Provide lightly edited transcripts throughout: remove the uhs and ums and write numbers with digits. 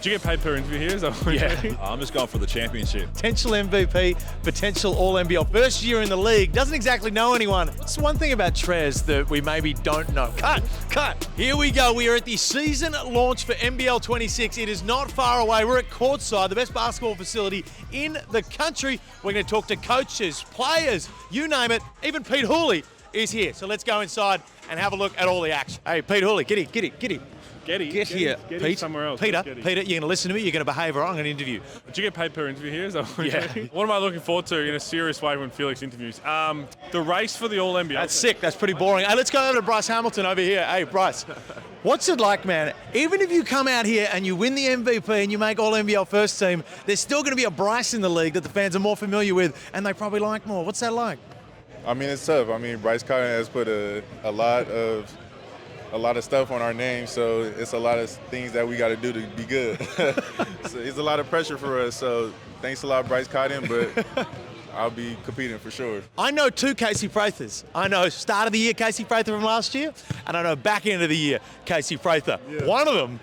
Do you get paid per interview here? Is that what Yeah. I'm just going for the championship. Potential MVP, potential All-NBL. First year in the league, doesn't exactly know anyone. It's one thing about Trez that we maybe don't know. Cut. Here we go. We are at the season launch for NBL26. It is not far away. We're at courtside, the best basketball facility in the country. We're going to talk to coaches, players, you name it. Even Pete Hooley is here. So let's go inside and have a look at all the action. Hey, Pete Hooley, get here. Get here, Pete. Somewhere else. Peter, you're going to listen to me, you're going to behave, or I'm going to interview you. Do you get paid per interview here? Is that what Yeah. What am I looking forward to in a serious way when Felix interviews? The race for the All-NBL. That's sick. That's pretty boring. Hey, let's go over to Bryce Hamilton over here. Hey, Bryce, what's it like, man? Even if you come out here and you win the MVP and you make All-NBL first team, there's still going to be a Bryce in the league that the fans are more familiar with and they probably like more. What's that like? I mean, it's tough. I mean, Bryce Cotton has put a lot of stuff on our name, so it's a lot of things that we got to do to be good. So it's a lot of pressure for us. So thanks a lot, Bryce Cotton, but I'll be competing for sure. I know two Casey Prathers. I know start of the year Casey Prather from last year, and I know back end of the year Casey Prather. Yeah. One of them,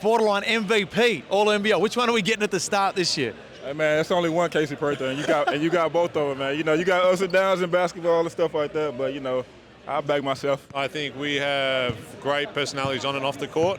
borderline MVP, All-NBL. Which one are we getting at the start this year? Hey man, it's only one Casey Prather, and you got both of them, man. You know, you got ups and downs in basketball and stuff like that, but you know, I'll back myself. I think we have great personalities on and off the court.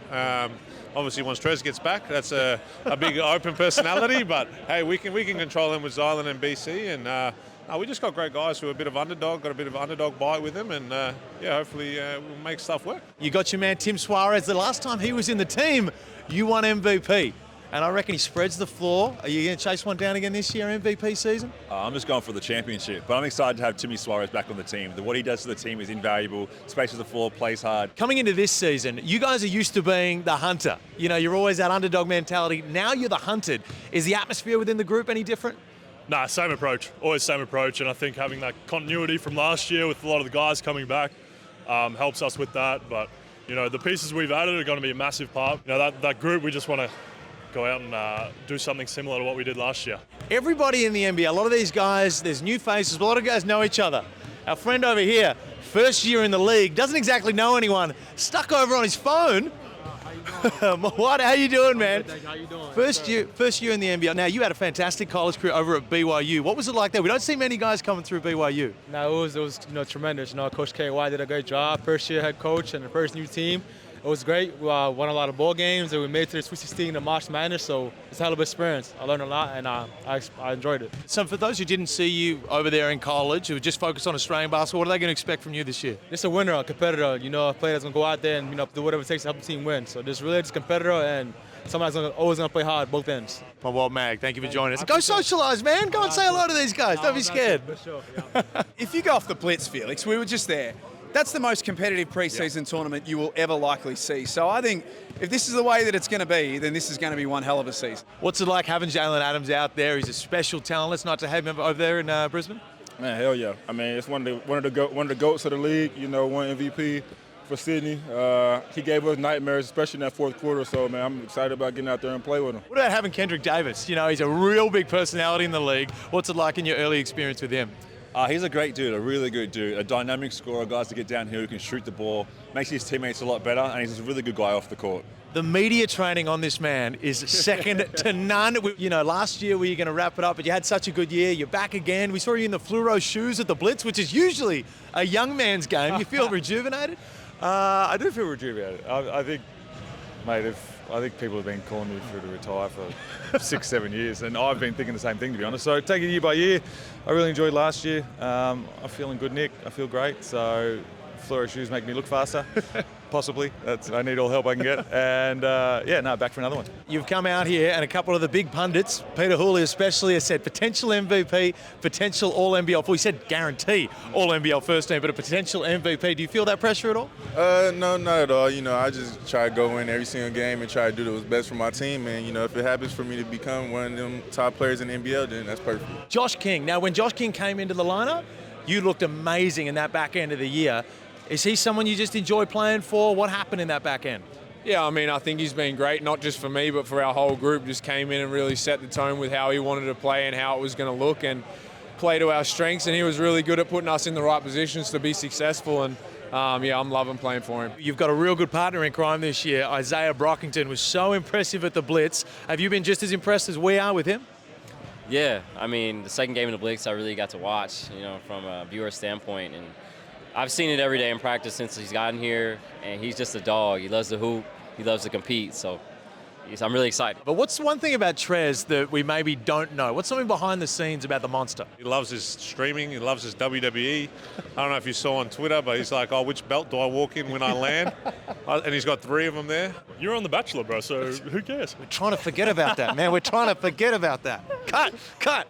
Obviously, once Trez gets back, that's a big open personality. But hey, we can control him with Zylan and BC, and we just got great guys who are a bit of underdog, got a bit of underdog bite with them, and hopefully we'll make stuff work. You got your man Tim Suarez. The last time he was in the team, you won MVP. And I reckon he spreads the floor. Are you going to chase one down again this year, MVP season? I'm just going for the championship, but I'm excited to have Timmy Suarez back on the team. What he does to the team is invaluable. Spaces the floor, plays hard. Coming into this season, you guys are used to being the hunter. You know, you're always that underdog mentality. Now you're the hunted. Is the atmosphere within the group any different? Nah, same approach. Always same approach. And I think having that continuity from last year with a lot of the guys coming back helps us with that. But, you know, the pieces we've added are going to be a massive part. You know, that group, we just want to go out and do something similar to what we did last year. Everybody in the NBA, a lot of these guys, there's new faces, a lot of guys know each other. Our friend over here, first year in the league, doesn't exactly know anyone, stuck over on his phone. Mawot, how you doing, man? How you doing? First year in the NBL. Now, you had a fantastic college career over at BYU. What was it like there? We don't see many guys coming through BYU. No, it was tremendous. Coach KY did a great job. First year head coach and the first new team. It was great. We won a lot of ball games, and we made it to the Sweet 16 in March Madness, so it's a hell of an experience. I learned a lot, and I enjoyed it. So for those who didn't see you over there in college, who were just focused on Australian basketball, what are they going to expect from you this year? Just a winner, a competitor, a player that's going to go out there and do whatever it takes to help the team win. So just really just a competitor and somebody's always going to play hard both ends. Mawot Mag, thank you for joining us. Go socialise, man. Go and say hello to these guys. Don't be scared. For sure, yeah. If you go off the blitz, Felix, we were just there. That's the most competitive preseason tournament you will ever likely see. So I think if this is the way that it's going to be, then this is going to be one hell of a season. What's it like having Jalen Adams out there? He's a special talent. Let's not to have him over there in Brisbane. Man, hell yeah. I mean, it's one of the goats of the league. You know, one MVP for Sydney. He gave us nightmares, especially in that fourth quarter. So, man, I'm excited about getting out there and play with him. What about having Kendrick Davis? You know, he's a real big personality in the league. What's it like in your early experience with him? He's a great dude, a really good dude, a dynamic scorer, guys to get down here who can shoot the ball, makes his teammates a lot better, and he's a really good guy off the court. The media training on this man is second to none. You know, last year we were going to wrap it up, but you had such a good year. You're back again. We saw you in the fluoro shoes at the Blitz, which is usually a young man's game. You feel rejuvenated? I do feel rejuvenated. I think, mate, I think people have been calling me to retire for 6-7 years, and I've been thinking the same thing, to be honest. So take it year by year. I really enjoyed last year. I'm feeling good, Nick. I feel great. So fluoro shoes make me look faster, possibly. I need all help I can get. And back for another one. You've come out here, and a couple of the big pundits, Peter Hooley especially, has said potential MVP, potential All-NBL. Well, he said guarantee All-NBL first team, but a potential MVP. Do you feel that pressure at all? No, not at all. You know, I just try to go in every single game and try to do what's best for my team. And, you know, if it happens for me to become one of them top players in the NBL, then that's perfect. Josh King. Now, when Josh King came into the lineup, you looked amazing in that back end of the year. Is he someone you just enjoy playing for? What happened in that back end? Yeah, I mean, I think he's been great, not just for me, but for our whole group. Just came in and really set the tone with how he wanted to play and how it was going to look and play to our strengths. And he was really good at putting us in the right positions to be successful. And yeah, I'm loving playing for him. You've got a real good partner in crime this year. Isaiah Brockington was so impressive at the Blitz. Have you been just as impressed as we are with him? Yeah, I mean, the second game of the Blitz I really got to watch, from a viewer standpoint. And I've seen it every day in practice since he's gotten here, and he's just a dog. He loves to hoop. He loves to compete. So I'm really excited. But what's one thing about Trez that we maybe don't know? What's something behind the scenes about the monster? He loves his streaming. He loves his WWE. I don't know if you saw on Twitter, but he's like, oh, which belt do I walk in when I land? And he's got 3 of them there. You're on The Bachelor, bro, so who cares? We're trying to forget about that, man. We're trying to forget about that. Cut.